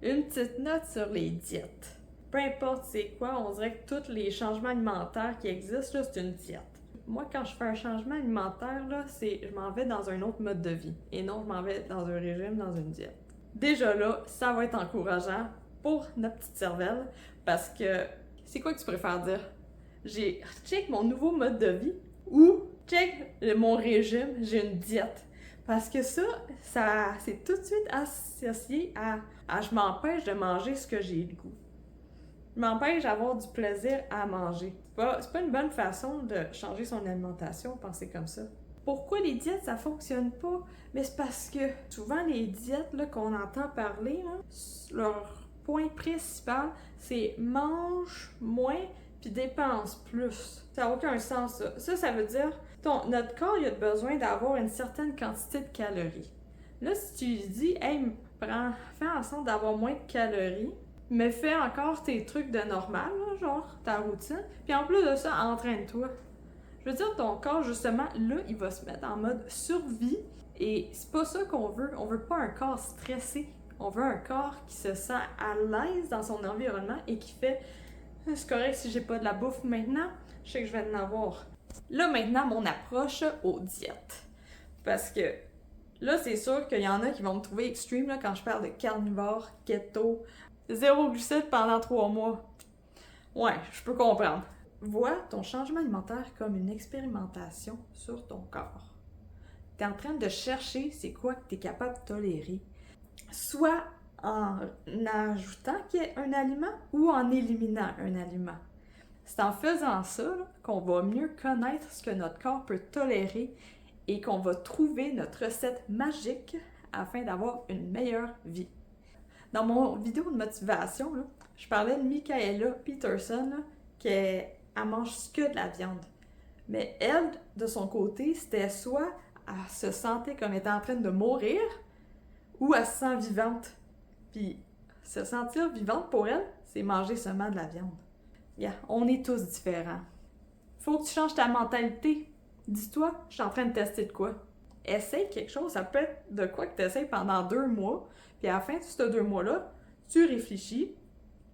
Une petite note sur les diètes. Peu importe c'est quoi, on dirait que tous les changements alimentaires qui existent, là, c'est une diète. Moi, quand je fais un changement alimentaire, là, c'est je m'en vais dans un autre mode de vie. Et non, je m'en vais dans un régime, dans une diète. Déjà là, ça va être encourageant pour notre petite cervelle parce que c'est quoi que tu préfères dire? J'ai check mon nouveau mode de vie ou check mon régime, j'ai une diète. Parce que ça c'est tout de suite associé à je m'empêche de manger ce que j'ai le goût. Je m'empêche d'avoir du plaisir à manger. C'est pas une bonne façon de changer son alimentation, penser comme ça. Pourquoi les diètes, ça fonctionne pas? Mais c'est parce que souvent les diètes là, qu'on entend parler, là, leur point principal, c'est mange moins puis dépense plus. Ça n'a aucun sens, ça. Ça veut dire notre corps il a besoin d'avoir une certaine quantité de calories. Là, si tu lui dis, hey, fais en sorte d'avoir moins de calories, mais fais encore tes trucs de normal, là, genre ta routine, puis en plus de ça, entraîne-toi. Je veux dire, ton corps, justement, là, il va se mettre en mode survie, et c'est pas ça qu'on veut. On veut pas un corps stressé. On veut un corps qui se sent à l'aise dans son environnement et qui fait c'est correct si j'ai pas de la bouffe maintenant, je sais que je vais en avoir. Là, maintenant, mon approche aux diètes. Parce que là, c'est sûr qu'il y en a qui vont me trouver extreme là, quand je parle de carnivore, keto, zéro glucides pendant 3 mois. Ouais, je peux comprendre. Vois ton changement alimentaire comme une expérimentation sur ton corps. Tu es en train de chercher c'est quoi que tu es capable de tolérer. Soit en ajoutant un aliment ou en éliminant un aliment. C'est en faisant ça là, qu'on va mieux connaître ce que notre corps peut tolérer et qu'on va trouver notre recette magique afin d'avoir une meilleure vie. Dans mon vidéo de motivation, là, je parlais de Michaela Peterson, là, qu'elle mange que de la viande. Mais elle, de son côté, c'était soit elle se sentait comme étant en train de mourir ou elle se sent vivante. Puis se sentir vivante pour elle, c'est manger seulement de la viande. Yeah, on est tous différents. Faut que tu changes ta mentalité. Dis-toi, je suis en train de tester de quoi. Essaye quelque chose, ça peut être de quoi que tu essayes pendant 2 mois, puis à la fin de ces 2 mois-là, tu réfléchis,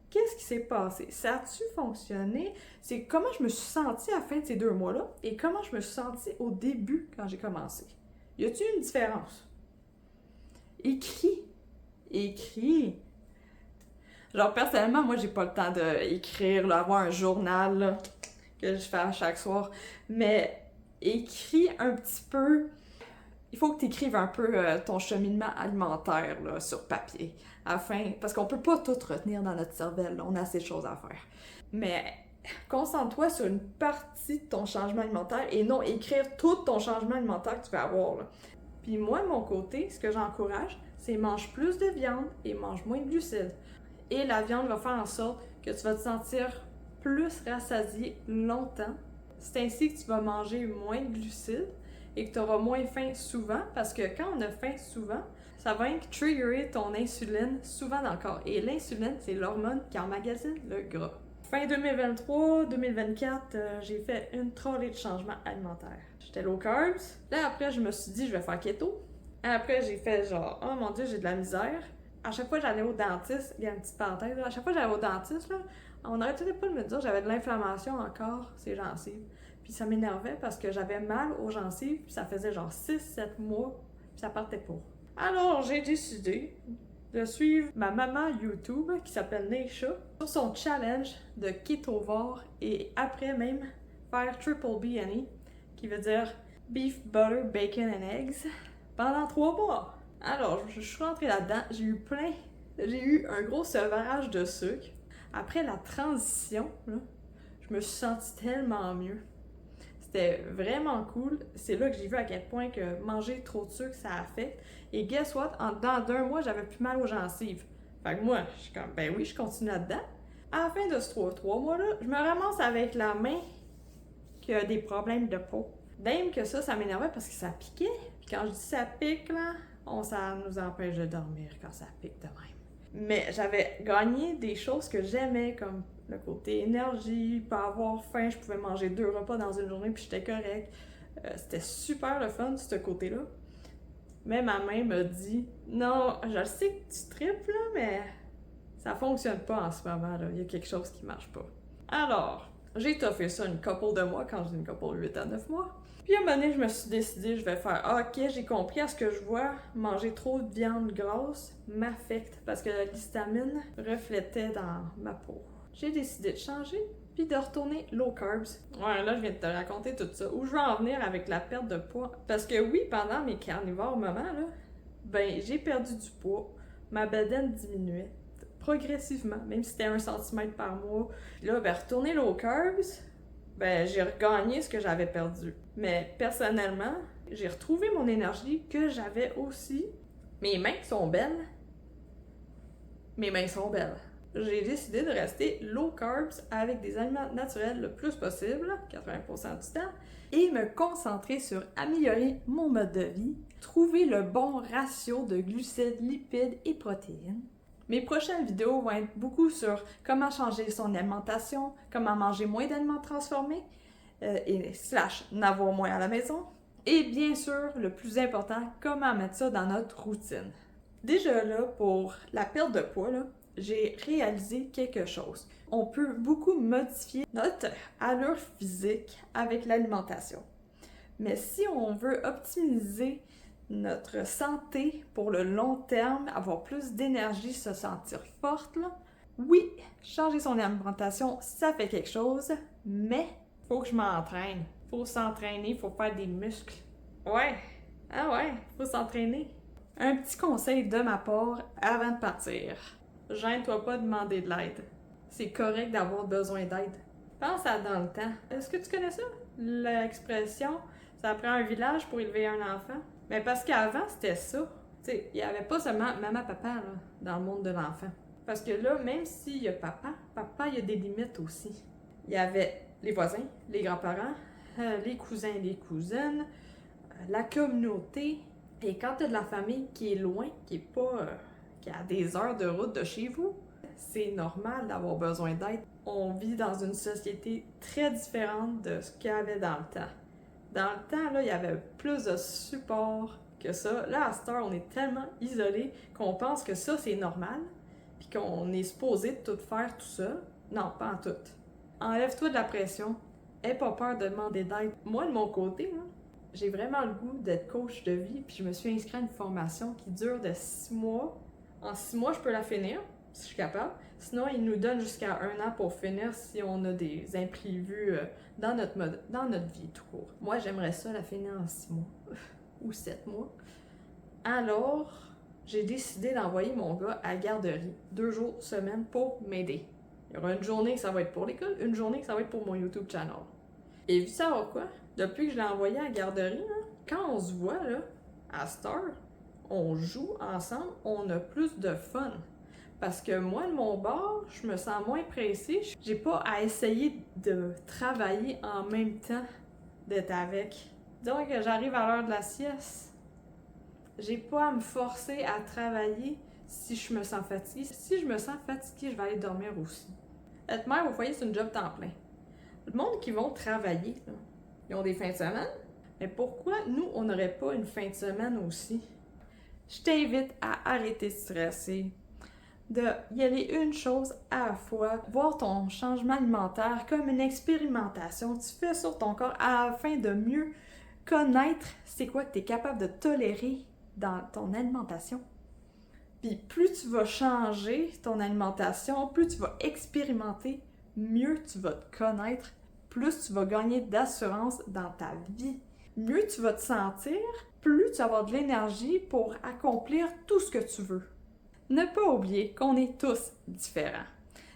qu'est-ce qui s'est passé? Ça a-tu fonctionné? C'est comment je me suis sentie à la fin de ces 2 mois-là et comment je me suis sentie au début quand j'ai commencé. Y a-t-il une différence? Écris. Écris. Genre, personnellement, moi, j'ai pas le temps d'écrire, avoir un journal là, que je fais à chaque soir. Mais écris un petit peu. Il faut que tu écrives un peu ton cheminement alimentaire là, sur papier. Parce qu'on peut pas tout retenir dans notre cervelle. Là, on a assez de choses à faire. Mais concentre-toi sur une partie de ton changement alimentaire et non écrire tout ton changement alimentaire que tu vas avoir. Là. Puis moi, de mon côté, ce que j'encourage, c'est mange plus de viande et mange moins de glucides. Et la viande va faire en sorte que tu vas te sentir plus rassasié longtemps. C'est ainsi que tu vas manger moins de glucides et que tu auras moins faim souvent parce que quand on a faim souvent, ça va triggerer ton insuline souvent dans le corps. Et l'insuline, c'est l'hormone qui emmagasine le gras. Fin 2023-2024, j'ai fait une trolley de changements alimentaires. J'étais low carbs. Là, après, je me suis dit, je vais faire keto. Après, j'ai fait genre, oh mon dieu, j'ai de la misère. À chaque fois que j'allais au dentiste, il y a une petite parenthèse, à chaque fois que j'allais au dentiste, là, on n'arrêtait pas de me dire que j'avais de l'inflammation encore, ces gencives. Puis ça m'énervait parce que j'avais mal aux gencives, puis ça faisait genre 6-7 mois, puis ça partait pas. Alors, j'ai décidé de suivre ma maman YouTube qui s'appelle Neisha sur son challenge de ketovore et après même faire Triple B&E, qui veut dire Beef, Butter, Bacon and Eggs, pendant 3 mois. Alors, je suis rentrée là-dedans, j'ai eu un gros sevrage de sucre. Après la transition, là, je me suis sentie tellement mieux. C'était vraiment cool. C'est là que j'ai vu à quel point que manger trop de sucre, ça affecte. Et guess what? Dans 2 mois, j'avais plus mal aux gencives. Fait que moi, je suis comme, ben oui, je continue là-dedans. À la fin de ce 3 mois-là, je me ramasse avec la main qui a des problèmes de peau. Même que ça m'énervait parce que ça piquait. Puis quand je dis ça pique, là, ça nous empêche de dormir quand ça pique de même. Mais j'avais gagné des choses que j'aimais, comme le côté énergie, pas avoir faim, je pouvais manger 2 repas dans une journée puis j'étais correct. C'était super le fun, ce côté-là. Mais ma main me dit, non, je sais que tu tripes, là, mais Ça fonctionne pas en ce moment, là. Il y a quelque chose qui marche pas. Alors, j'ai toffé ça une couple de mois, quand je dis une couple, 8 à 9 mois. Puis à un moment donné, je me suis décidée, je vais faire ok, j'ai compris à ce que je vois, manger trop de viande grasse m'affecte parce que l'histamine reflétait dans ma peau. J'ai décidé de changer, puis de retourner low carbs. Ouais, là, je viens de te raconter tout ça. Où je veux en venir avec la perte de poids. Parce que oui, pendant mes carnivores moments, là, ben, j'ai perdu du poids, ma bedaine diminuait progressivement, même si c'était 1 cm par mois. Là, ben, retourner low carbs, ben, j'ai regagné ce que j'avais perdu. Mais personnellement, j'ai retrouvé mon énergie que j'avais aussi. Mes mains sont belles. Mes mains sont belles. J'ai décidé de rester low carbs avec des aliments naturels le plus possible, 80% du temps, et me concentrer sur améliorer mon mode de vie, trouver le bon ratio de glucides, lipides et protéines. Mes prochaines vidéos vont être beaucoup sur comment changer son alimentation, comment manger moins d'aliments transformés, et / n'avoir moins à la maison. Et bien sûr, le plus important, comment mettre ça dans notre routine. Déjà là, pour la perte de poids, là, j'ai réalisé quelque chose. On peut beaucoup modifier notre allure physique avec l'alimentation. Mais si on veut optimiser notre santé pour le long terme, avoir plus d'énergie, se sentir forte, là, oui, changer son alimentation, ça fait quelque chose, mais faut que je m'entraîne. Faut s'entraîner, faut faire des muscles. Ouais, faut s'entraîner. Un petit conseil de ma part avant de partir. Gêne-toi pas de demander de l'aide. C'est correct d'avoir besoin d'aide. Pense à dans le temps. Est-ce que tu connais ça? L'expression « ça prend un village pour élever un enfant ». Mais parce qu'avant, c'était ça. Tu sais, il n'y avait pas seulement maman-papa dans le monde de l'enfant. Parce que là, même s'il y a papa, il y a des limites aussi. Il y avait les voisins, les grands-parents, les cousins et les cousines, la communauté. Et quand tu as de la famille qui est loin, qui est pas... qui a des heures de route de chez vous, c'est normal d'avoir besoin d'aide. On vit dans une société très différente de ce qu'il y avait dans le temps. Dans le temps, là, il y avait plus de support que ça. Là, à cette heure, on est tellement isolé qu'on pense que ça, c'est normal, puis qu'on est supposé de tout faire tout ça. Non, pas en tout. Enlève-toi de la pression. Aie pas peur de demander d'aide. Moi, de mon côté, là, j'ai vraiment le goût d'être coach de vie, puis je me suis inscrite à une formation qui dure de 6 mois. En 6 mois, je peux la finir, si je suis capable. Sinon, ils nous donnent jusqu'à 1 an pour finir si on a des imprévus dans notre vie tout court. Moi, j'aimerais ça la finir en 6 mois ou 7 mois. Alors, j'ai décidé d'envoyer mon gars à la garderie 2 jours semaine pour m'aider. Il y aura une journée que ça va être pour l'école, une journée que ça va être pour mon YouTube channel. Et vu ça, quoi? Depuis que je l'ai envoyé à la garderie, là, quand on se voit là, à cette heure, on joue ensemble, on a plus de fun. Parce que moi, de mon bord, je me sens moins pressée. J'ai pas à essayer de travailler en même temps d'être avec. Disons que j'arrive à l'heure de la sieste. J'ai pas à me forcer à travailler si je me sens fatiguée. Si je me sens fatiguée, je vais aller dormir aussi. Être mère au foyer, c'est une job temps plein. Le monde qui vont travailler, là, ils ont des fins de semaine. Mais pourquoi nous, on n'aurait pas une fin de semaine aussi? Je t'invite à arrêter de stresser, de y aller une chose à la fois, voir ton changement alimentaire comme une expérimentation. Tu fais sur ton corps afin de mieux connaître c'est quoi que tu es capable de tolérer dans ton alimentation. Puis plus tu vas changer ton alimentation, plus tu vas expérimenter, mieux tu vas te connaître, plus tu vas gagner d'assurance dans ta vie. Mieux tu vas te sentir, plus tu vas avoir de l'énergie pour accomplir tout ce que tu veux. Ne pas oublier qu'on est tous différents.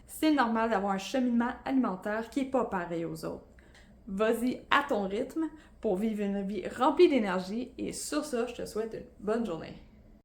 C'est normal d'avoir un cheminement alimentaire qui n'est pas pareil aux autres. Vas-y à ton rythme pour vivre une vie remplie d'énergie et sur ça, je te souhaite une bonne journée.